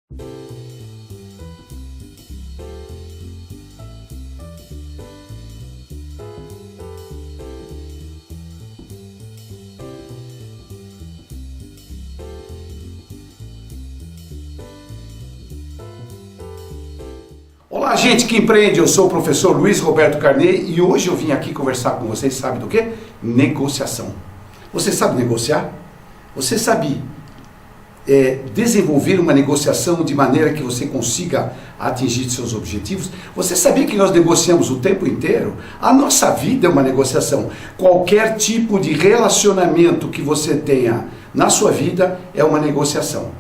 Olá, gente que empreende, eu sou o professor Luiz Roberto Carnet e hoje eu vim aqui conversar com vocês, sabe do quê? Negociação. Você sabe negociar? Você sabe desenvolver uma negociação de maneira que você consiga atingir seus objetivos? Você sabia que nós negociamos o tempo inteiro? A nossa vida é uma negociação. Qualquer tipo de relacionamento que você tenha na sua vida é uma negociação.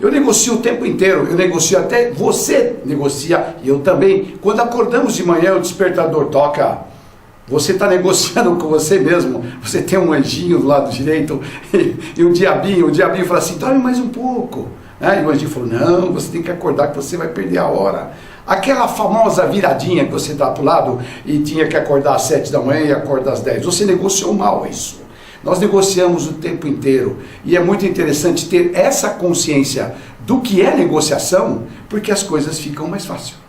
Eu negocio o tempo inteiro, eu negocio até, você negocia, e eu também. Quando acordamos de manhã, o despertador toca, você está negociando com você mesmo. Você tem um anjinho do lado direito e o diabinho fala assim, dorme mais um pouco. E o anjinho falou, não, você tem que acordar que você vai perder a hora. Aquela famosa viradinha que você dá para o lado e tinha que acordar às 7 da manhã e acorda às 10. Você negociou mal isso. Nós negociamos o tempo inteiro e é muito interessante ter essa consciência do que é negociação, porque as coisas ficam mais fáceis.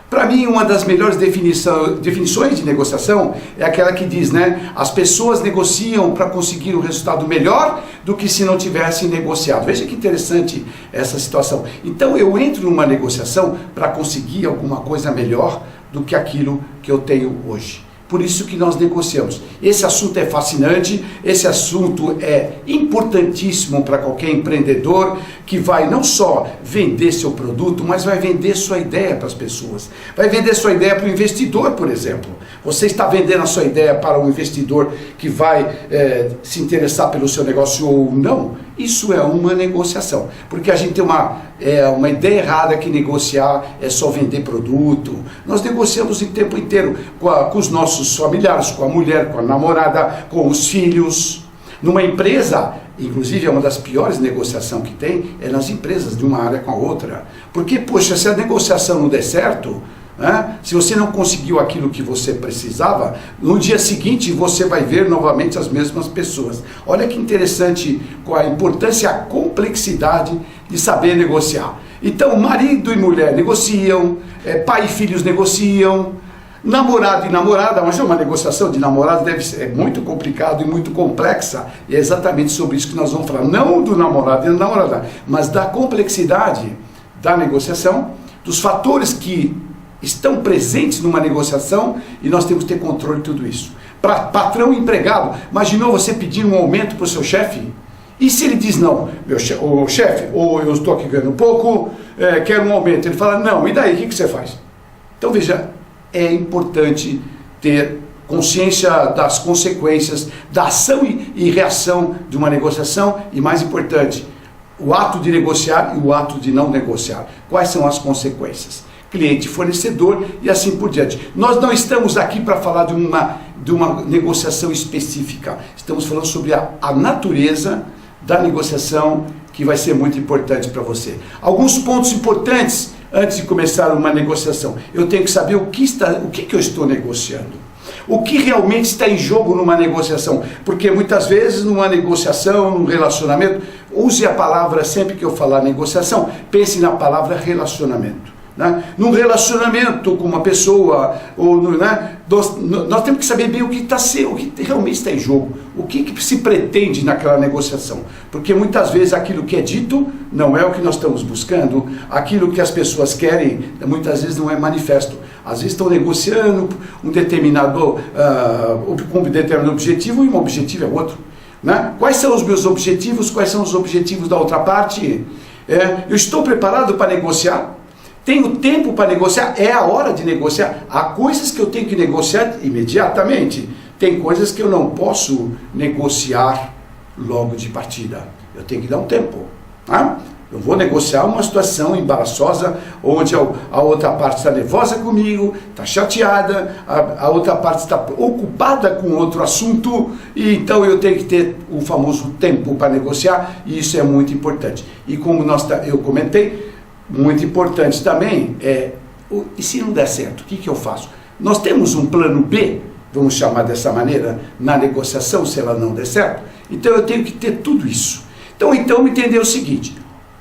Para mim, uma das melhores definições de negociação é aquela que diz, as pessoas negociam para conseguir um resultado melhor do que se não tivessem negociado. Veja que interessante essa situação. Então eu entro numa negociação para conseguir alguma coisa melhor do que aquilo que eu tenho hoje. Por isso que nós negociamos. Esse assunto é fascinante, esse assunto é importantíssimo para qualquer empreendedor que vai não só vender seu produto, mas vai vender sua ideia para as pessoas. Vai vender sua ideia para o investidor, por exemplo. Você está vendendo a sua ideia para um investidor que vai se interessar pelo seu negócio ou não? Isso é uma negociação. Porque a gente tem uma ideia errada que negociar é só vender produto. Nós negociamos o tempo inteiro com os nossos familiares, com a mulher, com a namorada, com os filhos. Numa empresa, inclusive é uma das piores negociações que tem, é nas empresas, de uma área com a outra. Porque, poxa, se a negociação não der certo, se você não conseguiu aquilo que você precisava, no dia seguinte você vai ver novamente as mesmas pessoas. Olha que interessante com a importância e a complexidade de saber negociar. Então, marido e mulher negociam, pai e filhos negociam, namorado e namorada, mas é uma negociação de namorado, é muito complicado e muito complexa, e é exatamente sobre isso que nós vamos falar, não do namorado e da namorada, mas da complexidade da negociação, dos fatores que estão presentes numa negociação, e nós temos que ter controle de tudo isso. Para patrão e empregado, imaginou você pedir um aumento para o seu chefe? E se ele diz não, o chefe, ou eu estou aqui ganhando pouco, quero um aumento, ele fala não, e daí, o que você faz? Então veja, é importante ter consciência das consequências, da ação e reação de uma negociação, e mais importante, o ato de negociar e o ato de não negociar. Quais são as consequências? Cliente, fornecedor e assim por diante. Nós não estamos aqui para falar de uma negociação específica. Estamos falando sobre a natureza da negociação, que vai ser muito importante para você. Alguns pontos importantes antes de começar uma negociação. Eu tenho que saber o que eu estou negociando. O que realmente está em jogo numa negociação. Porque muitas vezes numa negociação, num relacionamento, use a palavra, sempre que eu falar negociação, pense na palavra relacionamento. Num relacionamento com uma pessoa, nós temos que saber bem o que realmente está em jogo, o que se pretende naquela negociação, porque muitas vezes aquilo que é dito não é o que nós estamos buscando, aquilo que as pessoas querem muitas vezes não é manifesto. Às vezes estão negociando um determinado objetivo e um objetivo é outro. Quais são os meus objetivos, quais são os objetivos da outra parte? Eu estou preparado para negociar? Tenho tempo para negociar? É a hora de negociar. Há coisas que eu tenho que negociar imediatamente. Tem coisas que eu não posso negociar logo de partida. Eu tenho que dar um tempo. Eu vou negociar uma situação embaraçosa, onde a outra parte está nervosa comigo, está chateada, a outra parte está ocupada com outro assunto, e então eu tenho que ter o famoso tempo para negociar, e isso é muito importante. E como eu comentei, muito importante também e se não der certo, o que eu faço? Nós temos um plano B, vamos chamar dessa maneira, na negociação, se ela não der certo. Então eu tenho que ter tudo isso. Então entender o seguinte,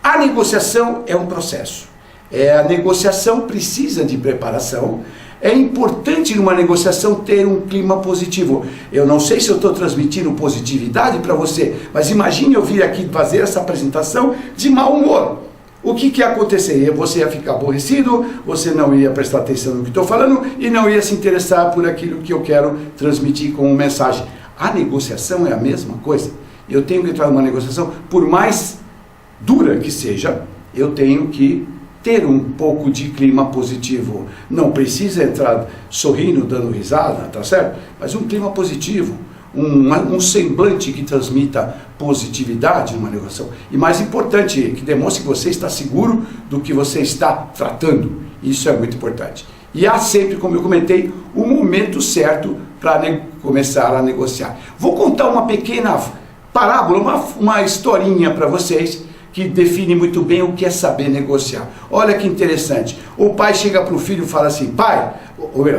A negociação é um processo. A negociação precisa de preparação. É importante numa negociação ter um clima positivo. Eu não sei se eu estou transmitindo positividade para você, mas imagine eu vir aqui fazer essa apresentação de mau humor. O que ia acontecer? Você ia ficar aborrecido, você não ia prestar atenção no que estou falando e não ia se interessar por aquilo que eu quero transmitir como mensagem. A negociação é a mesma coisa. Eu tenho que entrar numa negociação, por mais dura que seja, eu tenho que ter um pouco de clima positivo. Não precisa entrar sorrindo, dando risada, tá certo? Mas um clima positivo, um semblante que transmita positividade numa negociação. E mais importante, que demonstre que você está seguro do que você está tratando. Isso é muito importante. E há sempre, como eu comentei, o momento certo para começar a negociar. Vou contar uma pequena parábola, uma historinha para vocês, que define muito bem o que é saber negociar. Olha que interessante. O pai chega para o filho e fala assim, pai,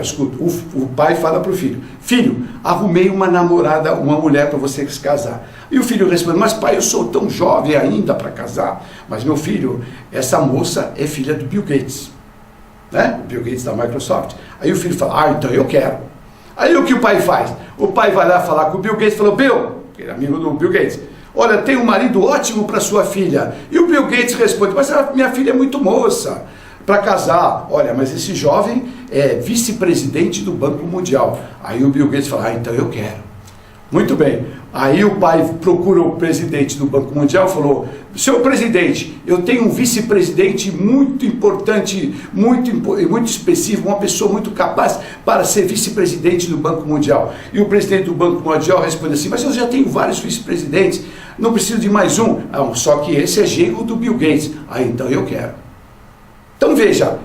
escuta, o pai fala para o filho, filho, arrumei uma namorada, uma mulher para você se casar. E o filho responde, mas pai, eu sou tão jovem ainda para casar. Mas meu filho, essa moça é filha do Bill Gates, né? O Bill Gates da Microsoft. Aí o filho fala, então eu quero. Aí o que o pai faz? O pai vai lá falar com o Bill Gates e falou, Bill, que era amigo do Bill Gates, olha, tem um marido ótimo para sua filha. E o Bill Gates responde, mas minha filha é muito moça para casar. Olha, mas esse jovem é vice-presidente do Banco Mundial. Aí o Bill Gates fala, então eu quero. Muito bem. Aí o pai procurou o presidente do Banco Mundial e falou, senhor presidente, eu tenho um vice-presidente muito importante, muito específico, uma pessoa muito capaz para ser vice-presidente do Banco Mundial. E o presidente do Banco Mundial responde assim, mas eu já tenho vários vice-presidentes, não preciso de mais um. Só que esse é genro do Bill Gates. Aí então eu quero. Então veja,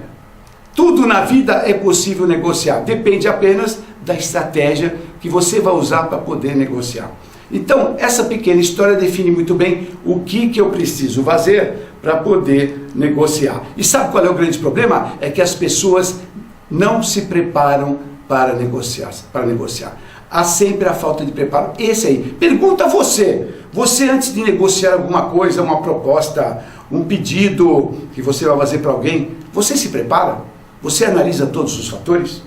tudo na vida é possível negociar, depende apenas da estratégia que você vai usar para poder negociar. Então, essa pequena história define muito bem o que eu preciso fazer para poder negociar. E sabe qual é o grande problema? É que as pessoas não se preparam para negociar. Há sempre a falta de preparo. Esse aí. Pergunta a você. Você, antes de negociar alguma coisa, uma proposta, um pedido que você vai fazer para alguém, você se prepara? Você analisa todos os fatores?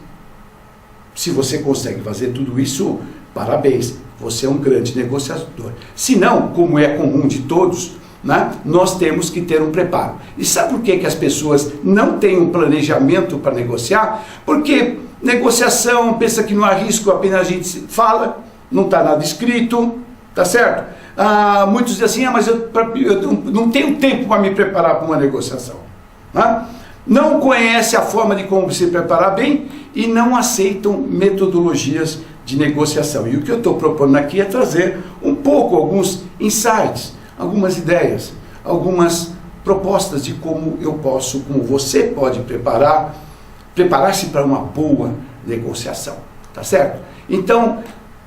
Se você consegue fazer tudo isso, parabéns, você é um grande negociador. Se não, como é comum de todos, né, nós temos que ter um preparo. E sabe por que as pessoas não têm um planejamento para negociar? Porque negociação, pensa que não há risco, apenas a gente fala, não está nada escrito, tá certo? Muitos dizem assim, mas eu não tenho tempo para me preparar para uma negociação. Né? Não conhece a forma de como se preparar bem e não aceitam metodologias de negociação. E o que eu estou propondo aqui é trazer um pouco, alguns insights, algumas ideias, algumas propostas de como você pode preparar-se para uma boa negociação, tá certo? Então,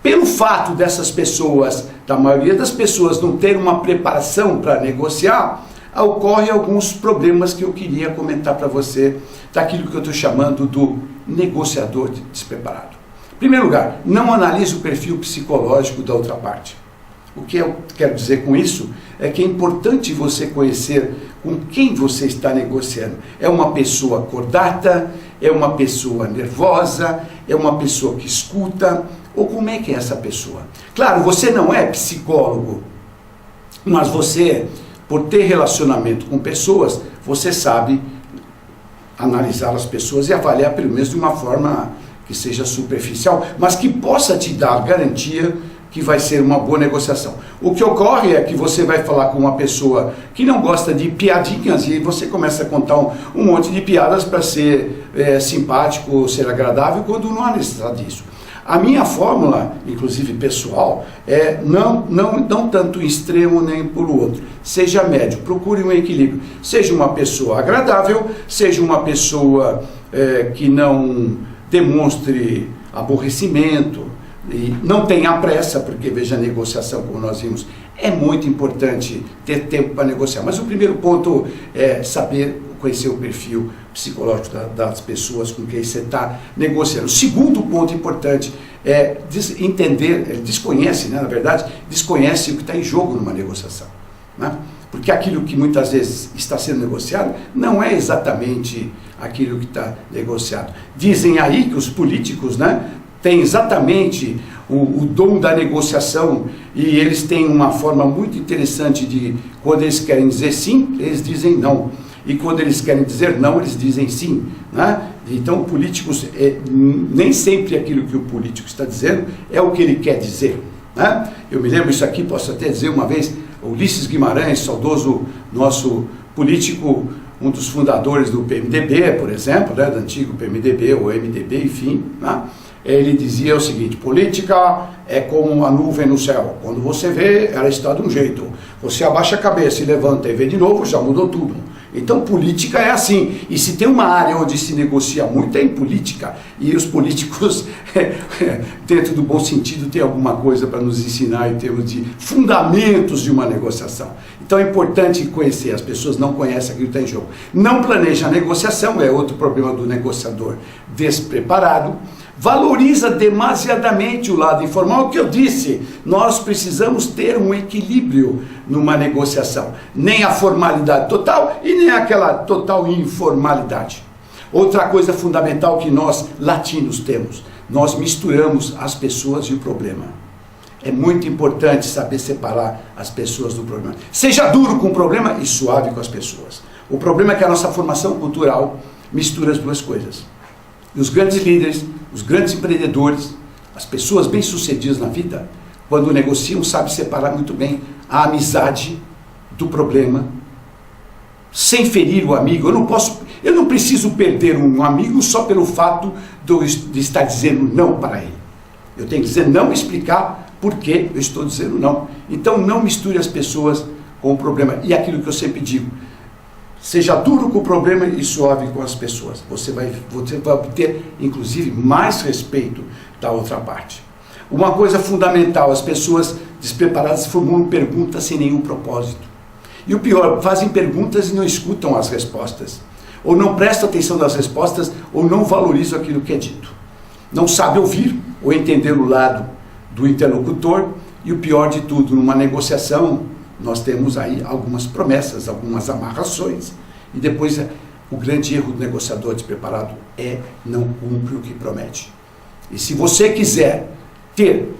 pelo fato dessas pessoas, da maioria das pessoas não ter uma preparação para negociar, ocorrem alguns problemas que eu queria comentar para você, daquilo que eu estou chamando do negociador despreparado. Em primeiro lugar, não analise o perfil psicológico da outra parte. O que eu quero dizer com isso é que é importante você conhecer com quem você está negociando. É uma pessoa cordata? É uma pessoa nervosa? É uma pessoa que escuta? Ou como é que é essa pessoa? Claro, você não é psicólogo, mas você, por ter relacionamento com pessoas, você sabe analisar as pessoas e avaliar pelo menos de uma forma que seja superficial, mas que possa te dar garantia que vai ser uma boa negociação. O que ocorre é que você vai falar com uma pessoa que não gosta de piadinhas e você começa a contar um monte de piadas para ser simpático, ser agradável, quando não há necessidade disso. A minha fórmula, inclusive pessoal, é não tanto extremo nem por outro. Seja médio, procure um equilíbrio. Seja uma pessoa agradável, seja uma pessoa que não demonstre aborrecimento, e não tenha pressa, porque veja, a negociação, como nós vimos, é muito importante ter tempo para negociar. Mas o primeiro ponto é saber conhecer o perfil psicológico das pessoas com quem você está negociando. O segundo ponto importante é entender, desconhece o que está em jogo numa negociação. Né? porque aquilo que muitas vezes está sendo negociado não é exatamente aquilo que está negociado. Dizem aí que os políticos, né, têm exatamente o dom da negociação, e eles têm uma forma muito interessante de, quando eles querem dizer sim, eles dizem não, e quando eles querem dizer não, eles dizem sim, né? Então, políticos, nem sempre aquilo que o político está dizendo é o que ele quer dizer, né? Eu me lembro isso aqui, posso até dizer uma vez, Ulisses Guimarães, saudoso nosso político, um dos fundadores do PMDB, por exemplo, né, do antigo PMDB, ou MDB, enfim, né? Ele dizia o seguinte: política é como a nuvem no céu, quando você vê, ela está de um jeito, você abaixa a cabeça e levanta e vê de novo, já mudou tudo. Então política é assim, e se tem uma área onde se negocia muito é em política, e os políticos, dentro do bom sentido, tem alguma coisa para nos ensinar em termos de fundamentos de uma negociação. Então é importante conhecer, as pessoas não conhecem aquilo que está em jogo. Não planeja a negociação, é outro problema do negociador despreparado. Valoriza demasiadamente o lado informal. O que eu disse, nós precisamos ter um equilíbrio numa negociação, nem a formalidade total e nem aquela total informalidade. Outra coisa fundamental que nós latinos temos, nós misturamos as pessoas e o problema. É muito importante saber separar as pessoas do problema. Seja duro com o problema e suave com as pessoas. O problema é que a nossa formação cultural mistura as duas coisas. E os grandes líderes, os grandes empreendedores, as pessoas bem-sucedidas na vida, quando negociam, sabem separar muito bem a amizade do problema, sem ferir o amigo. Eu não preciso perder um amigo só pelo fato de estar dizendo não para ele. Eu tenho que dizer não e explicar por que eu estou dizendo não. Então não misture as pessoas com o problema. E aquilo que eu sempre digo, seja duro com o problema e suave com as pessoas. Você vai obter, inclusive, mais respeito da outra parte. Uma coisa fundamental, as pessoas despreparadas formulam perguntas sem nenhum propósito. E o pior, fazem perguntas e não escutam as respostas. Ou não prestam atenção nas respostas, ou não valorizam aquilo que é dito. Não sabe ouvir ou entender o lado do interlocutor. E o pior de tudo, numa negociação, nós temos aí algumas promessas, algumas amarrações, e depois o grande erro do negociador despreparado é não cumprir o que promete. E se você quiser ter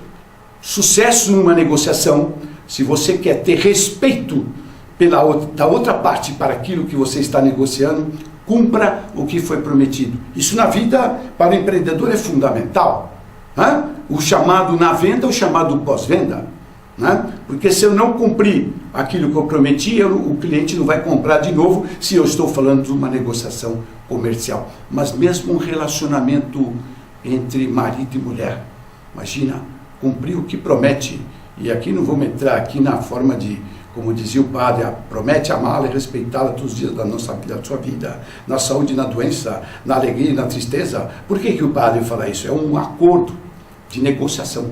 sucesso numa negociação, se você quer ter respeito da outra parte para aquilo que você está negociando, cumpra o que foi prometido. Isso na vida, para o empreendedor, é fundamental. O chamado na venda, o chamado pós-venda. Né? Porque se eu não cumprir aquilo que eu prometi, o cliente não vai comprar de novo, se eu estou falando de uma negociação comercial. Mas mesmo um relacionamento entre marido e mulher, imagina, cumprir o que promete. E aqui não vamos entrar aqui na forma de, como dizia o padre, promete amá-la e respeitá-la todos os dias da nossa vida, da sua vida, na saúde e na doença, na alegria e na tristeza. Por que o padre fala isso? É um acordo de negociação.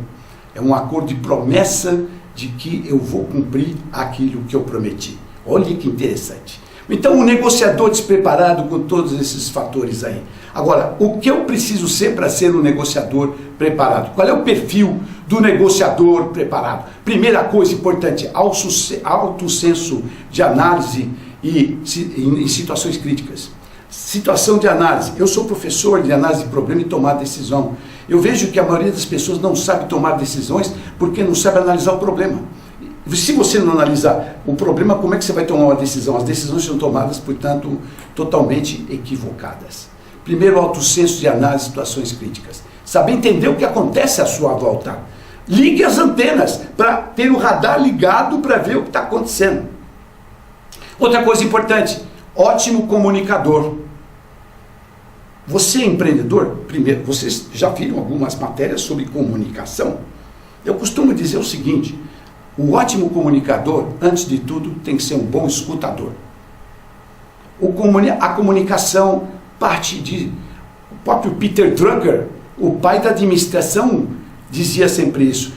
É um acordo de promessa de que eu vou cumprir aquilo que eu prometi. Olha que interessante. Então, o negociador despreparado com todos esses fatores aí. Agora, o que eu preciso ser para ser um negociador preparado? Qual é o perfil do negociador preparado? Primeira coisa importante, alto senso de análise e em situações críticas. Situação de análise. Eu sou professor de análise de problema e tomar decisão. Eu vejo que a maioria das pessoas não sabe tomar decisões porque não sabe analisar o problema. Se você não analisar o problema, como é que você vai tomar uma decisão? As decisões são tomadas, portanto, totalmente equivocadas. Primeiro, alto senso de análise de situações críticas. Saber entender o que acontece à sua volta. Ligue as antenas para ter o radar ligado para ver o que está acontecendo. Outra coisa importante, ótimo comunicador. Você é empreendedor? Primeiro, vocês já viram algumas matérias sobre comunicação? Eu costumo dizer o seguinte: o ótimo comunicador, antes de tudo, tem que ser um bom escutador. A comunicação parte de... O próprio Peter Drucker, o pai da administração, dizia sempre isso.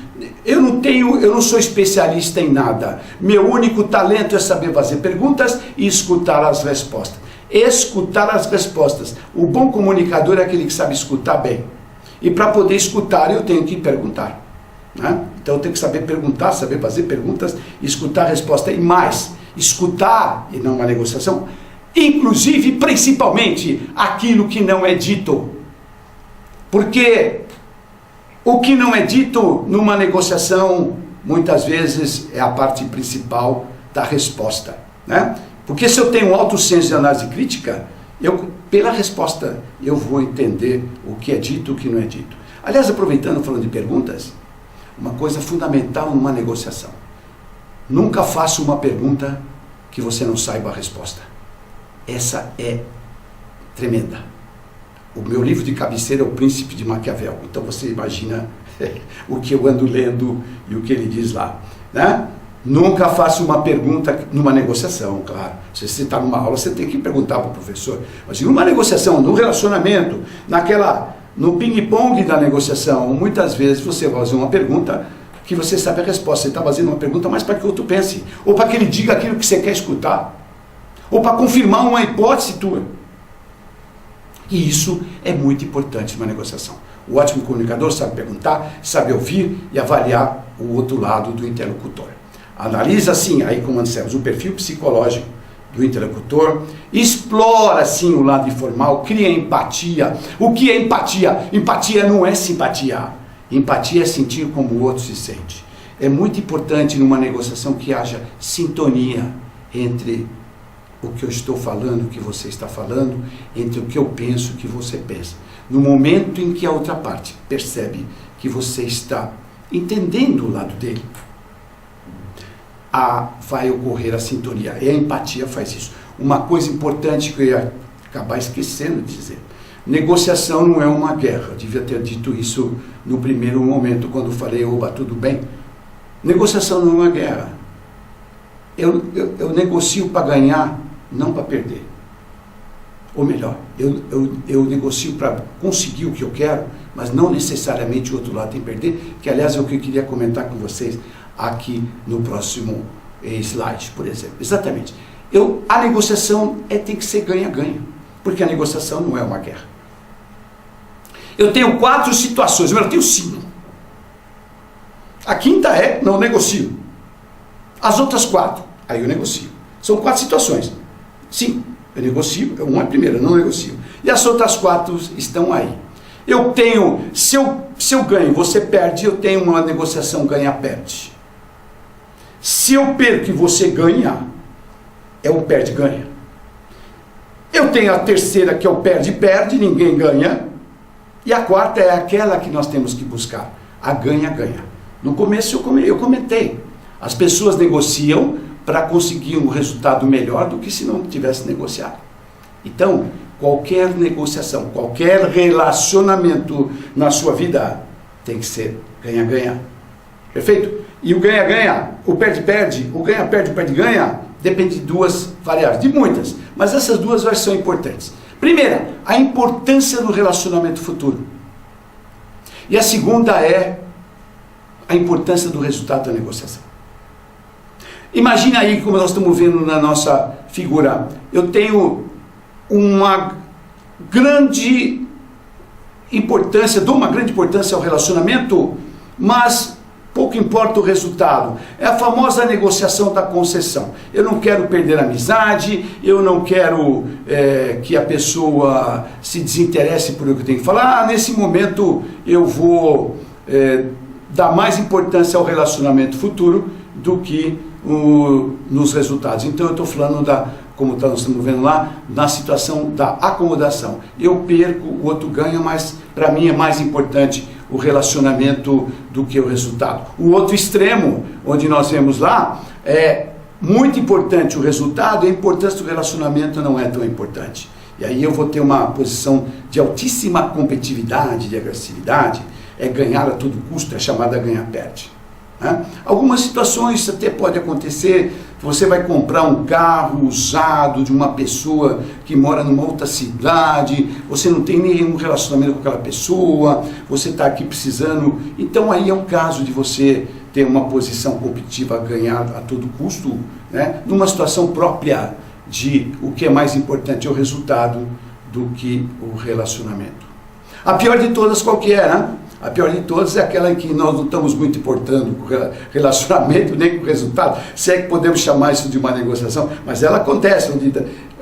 Eu não sou especialista em nada. Meu único talento é saber fazer perguntas e escutar as respostas. Escutar as respostas. O bom comunicador é aquele que sabe escutar bem. E para poder escutar, eu tenho que perguntar. Né? Então eu tenho que saber perguntar, saber fazer perguntas, escutar a resposta. E mais, escutar, e não uma negociação, inclusive, principalmente, aquilo que não é dito. Porque o que não é dito numa negociação, muitas vezes, é a parte principal da resposta, né? Porque se eu tenho um alto senso de análise crítica, pela resposta eu vou entender o que é dito e o que não é dito. Aliás, aproveitando, falando de perguntas, uma coisa fundamental numa negociação: nunca faça uma pergunta que você não saiba a resposta. Essa é tremenda. O meu livro de cabeceira é O Príncipe de Maquiavel. Então você imagina o que eu ando lendo e o que ele diz lá, né? Nunca faça uma pergunta numa negociação, claro. Se você está numa aula, você tem que perguntar para o professor. Mas numa negociação, no relacionamento, no ping-pong da negociação, muitas vezes você vai fazer uma pergunta que você sabe a resposta. Você está fazendo uma pergunta mais para que o outro pense, ou para que ele diga aquilo que você quer escutar, ou para confirmar uma hipótese tua. E isso é muito importante numa negociação. O ótimo comunicador sabe perguntar, sabe ouvir e avaliar o outro lado do interlocutor. Analisa, assim, aí como dissemos, o perfil psicológico do interlocutor, explora, assim, o lado informal, cria empatia. O que é empatia? Empatia não é simpatia. Empatia é sentir como o outro se sente. É muito importante numa negociação que haja sintonia entre o que eu estou falando, o que você está falando, entre o que eu penso e o que você pensa. No momento em que a outra parte percebe que você está entendendo o lado dele, vai ocorrer a sintonia. E a empatia faz isso. Uma coisa importante que eu ia acabar esquecendo de dizer: negociação não é uma guerra. Eu devia ter dito isso no primeiro momento, quando falei, oba, tudo bem. Negociação não é uma guerra. Eu negocio para ganhar, não para perder. Ou melhor, eu negocio para conseguir o que eu quero, mas não necessariamente o outro lado tem que perder, que aliás é o que eu queria comentar com vocês aqui no próximo slide, por exemplo. Exatamente. A negociação tem que ser ganha-ganha, porque a negociação não é uma guerra. Eu tenho 4 situações, eu tenho 5. A quinta é, não negocio. As outras 4, aí eu negocio. São 4 situações. 5, eu negocio, uma é a primeira, eu não negocio. E as outras 4 estão aí. Eu tenho, se eu ganho, você perde, eu tenho uma negociação ganha-perde. Se eu perco e você ganha, é um perde-ganha. Eu tenho a terceira, que é o perde-perde, ninguém ganha. E a quarta é aquela que nós temos que buscar, a ganha-ganha. No começo eu comentei, as pessoas negociam para conseguir um resultado melhor do que se não tivesse negociado. Então, qualquer negociação, qualquer relacionamento na sua vida tem que ser ganha-ganha. Perfeito? E o ganha-ganha, o perde-perde, o ganha-perde, o perde-ganha, depende de 2 variáveis, de muitas, mas essas 2 são importantes. Primeira, a importância do relacionamento futuro. E a segunda é a importância do resultado da negociação. Imagina aí, como nós estamos vendo na nossa figura, eu tenho uma grande importância, dou uma grande importância ao relacionamento, mas pouco importa o resultado. É a famosa negociação da concessão. Eu não quero perder a amizade, eu não quero que a pessoa se desinteresse por o que eu tenho que falar. Nesse momento eu vou dar mais importância ao relacionamento futuro do que nos resultados. Então eu estou falando como nós estamos vendo lá, na situação da acomodação. Eu perco, o outro ganha, mas para mim é mais importante o relacionamento do que o resultado. O outro extremo, onde nós vemos lá, é muito importante o resultado, e a importância do relacionamento não é tão importante. E aí eu vou ter uma posição de altíssima competitividade, de agressividade, é ganhar a todo custo, é chamada ganha-perde. Né? Algumas situações até pode acontecer, você vai comprar um carro usado de uma pessoa que mora numa outra cidade, você não tem nenhum relacionamento com aquela pessoa, você está aqui precisando, então aí é um caso de você ter uma posição competitiva a ganhar a todo custo, né? Numa situação própria de o que é mais importante é o resultado do que o relacionamento. A pior de todas qual que é, né? A pior de todas é aquela em que nós não estamos muito importando com o relacionamento, nem com o resultado. Se é que podemos chamar isso de uma negociação, mas ela acontece.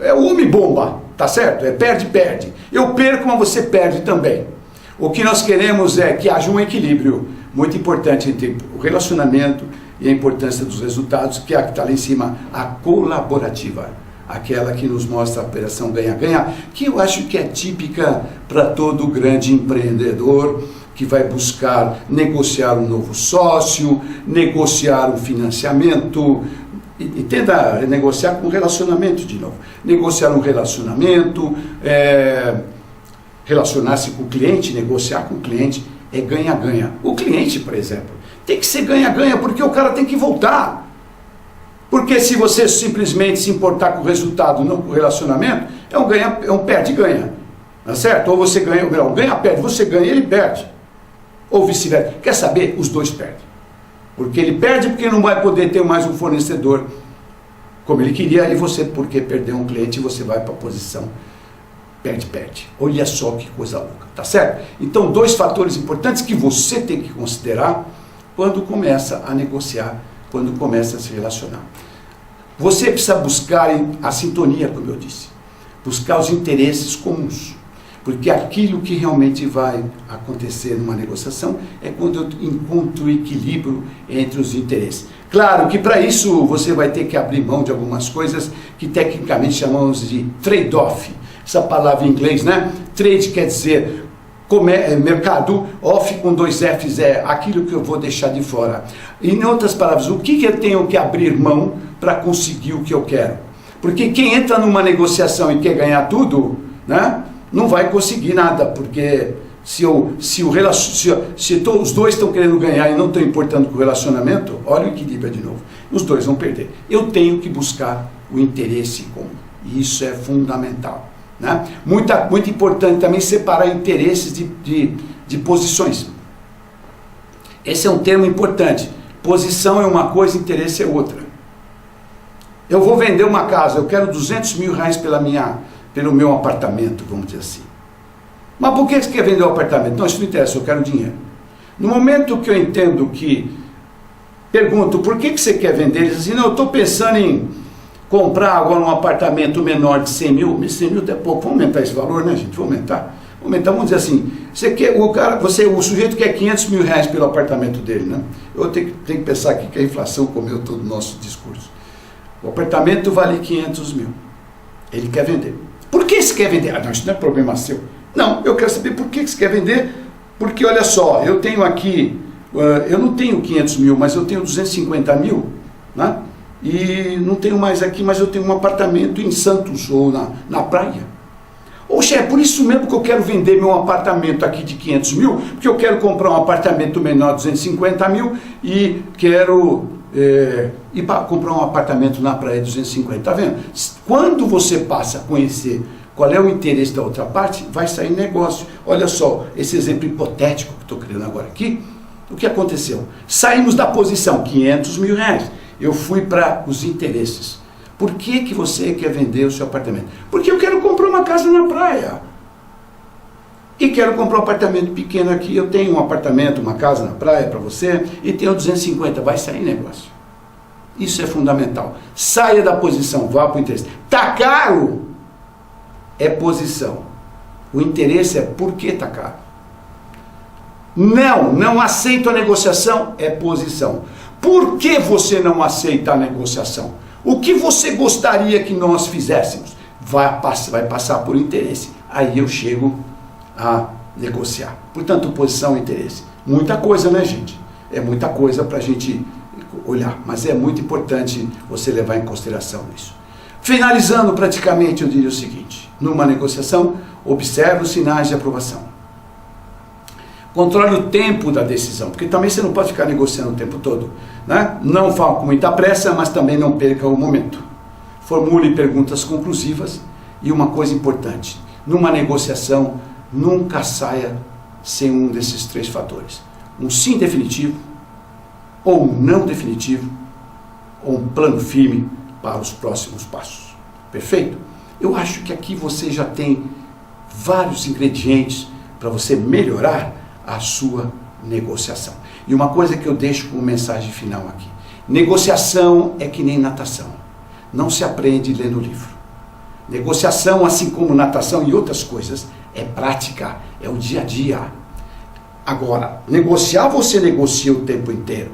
É o homem-bomba, tá certo? É perde-perde. Eu perco, mas você perde também. O que nós queremos é que haja um equilíbrio muito importante entre o relacionamento e a importância dos resultados, que é a que está lá em cima, a colaborativa. Aquela que nos mostra a operação ganha-ganha, que eu acho que é típica para todo grande empreendedor que vai buscar negociar um novo sócio, negociar um financiamento, e tenta negociar com relacionamento de novo. Negociar um relacionamento, relacionar-se com o cliente, negociar com o cliente, é ganha-ganha. O cliente, por exemplo, tem que ser ganha-ganha, porque o cara tem que voltar. Porque se você simplesmente se importar com o resultado, não com o relacionamento, é um perde-ganha. Tá certo? Ou você ganha, ou ganha-perde, você ganha e ele perde. Ou vice-versa. Quer saber? Os dois perdem. Porque ele perde porque não vai poder ter mais um fornecedor como ele queria, e você, porque perdeu um cliente, você vai para a posição perde-perde. Olha só que coisa louca, tá certo? Então, dois fatores importantes que você tem que considerar quando começa a negociar, quando começa a se relacionar. Você precisa buscar a sintonia, como eu disse, buscar os interesses comuns, porque aquilo que realmente vai acontecer numa negociação é quando eu encontro o equilíbrio entre os interesses. Claro que para isso você vai ter que abrir mão de algumas coisas que tecnicamente chamamos de trade-off. Essa palavra em inglês, né? Trade quer dizer mercado, off com 2 Fs é aquilo que eu vou deixar de fora. Em outras palavras, o que eu tenho que abrir mão para conseguir o que eu quero? Porque quem entra numa negociação e quer ganhar tudo, né, não vai conseguir nada, porque se os dois estão querendo ganhar e não estão importando com o relacionamento, olha o equilíbrio de novo. Os dois vão perder. Eu tenho que buscar o interesse comum. E isso é fundamental. Né? Muito importante também separar interesses de posições. Esse é um termo importante. Posição é uma coisa, interesse é outra. Eu vou vender uma casa, eu quero 200 mil reais pelo meu apartamento, vamos dizer assim. Mas por que você quer vender o apartamento? Não, isso não interessa, eu quero dinheiro. No momento que eu entendo que, pergunto, por que você quer vender? Ele diz assim, não, eu estou pensando em comprar agora um apartamento menor de 100 mil, 100 mil é pouco, vamos aumentar esse valor, né, gente? Vamos aumentar, vamos dizer assim, o sujeito quer 500 mil reais pelo apartamento dele, né? Eu tenho que pensar aqui que a inflação comeu todo o nosso discurso. O apartamento vale 500 mil, ele quer vender. Por que você quer vender? Ah, não, isso não é problema seu. Não, eu quero saber por que você quer vender, porque olha só, eu tenho aqui, eu não tenho 500 mil, mas eu tenho 250 mil, né? E não tenho mais aqui, mas eu tenho um apartamento em Santos ou na praia. Oxe, é por isso mesmo que eu quero vender meu apartamento aqui de 500 mil, porque eu quero comprar um apartamento menor de 250 mil e quero ir para comprar um apartamento na praia de 250. Tá vendo? Quando você passa a conhecer qual é o interesse da outra parte, vai sair negócio. Olha só, esse exemplo hipotético que estou criando agora aqui, o que aconteceu? Saímos da posição 500 mil reais. Eu fui para os interesses. Por que você quer vender o seu apartamento? Porque eu quero comprar uma casa na praia. E quero comprar um apartamento pequeno aqui. Eu tenho um apartamento, uma casa na praia para você, e tenho 250. Vai sair negócio. Isso é fundamental. Saia da posição, vá para o interesse. Tá caro? É posição. O interesse é por que tá caro. Não aceito a negociação, é posição. Por que você não aceita a negociação? O que você gostaria que nós fizéssemos? Vai passar por interesse. Aí eu chego a negociar. Portanto, posição e interesse. Muita coisa, né, gente? É muita coisa para a gente olhar. Mas é muito importante você levar em consideração isso. Finalizando praticamente, eu diria o seguinte. Numa negociação, observe os sinais de aprovação. Controle o tempo da decisão, porque também você não pode ficar negociando o tempo todo, né? Não fale com muita pressa, mas também não perca o momento. Formule perguntas conclusivas e uma coisa importante, numa negociação, nunca saia sem um desses 3 fatores. Um sim definitivo, ou um não definitivo, ou um plano firme para os próximos passos. Perfeito? Eu acho que aqui você já tem vários ingredientes para você melhorar a sua negociação. E uma coisa que eu deixo como mensagem final aqui: negociação é que nem natação, não se aprende lendo livro. Negociação, assim como natação e outras coisas, é prática, é o dia a dia. Agora, negociar, você negocia o tempo inteiro.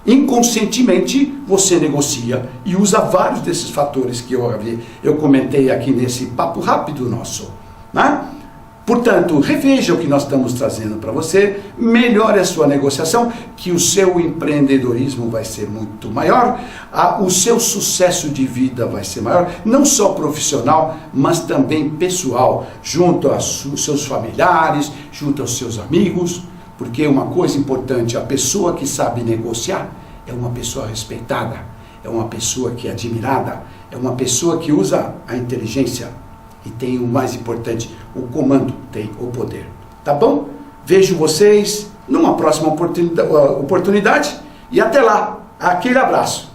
Inconscientemente, você negocia e usa vários desses fatores que eu comentei aqui nesse papo rápido nosso, né? Portanto, reveja o que nós estamos trazendo para você, melhore a sua negociação, que o seu empreendedorismo vai ser muito maior, o seu sucesso de vida vai ser maior, não só profissional, mas também pessoal, junto aos seus familiares, junto aos seus amigos, porque uma coisa importante, a pessoa que sabe negociar é uma pessoa respeitada, é uma pessoa que é admirada, é uma pessoa que usa a inteligência. E tem o mais importante, o comando, tem o poder. Tá bom? Vejo vocês numa próxima oportunidade e até lá. Aquele abraço.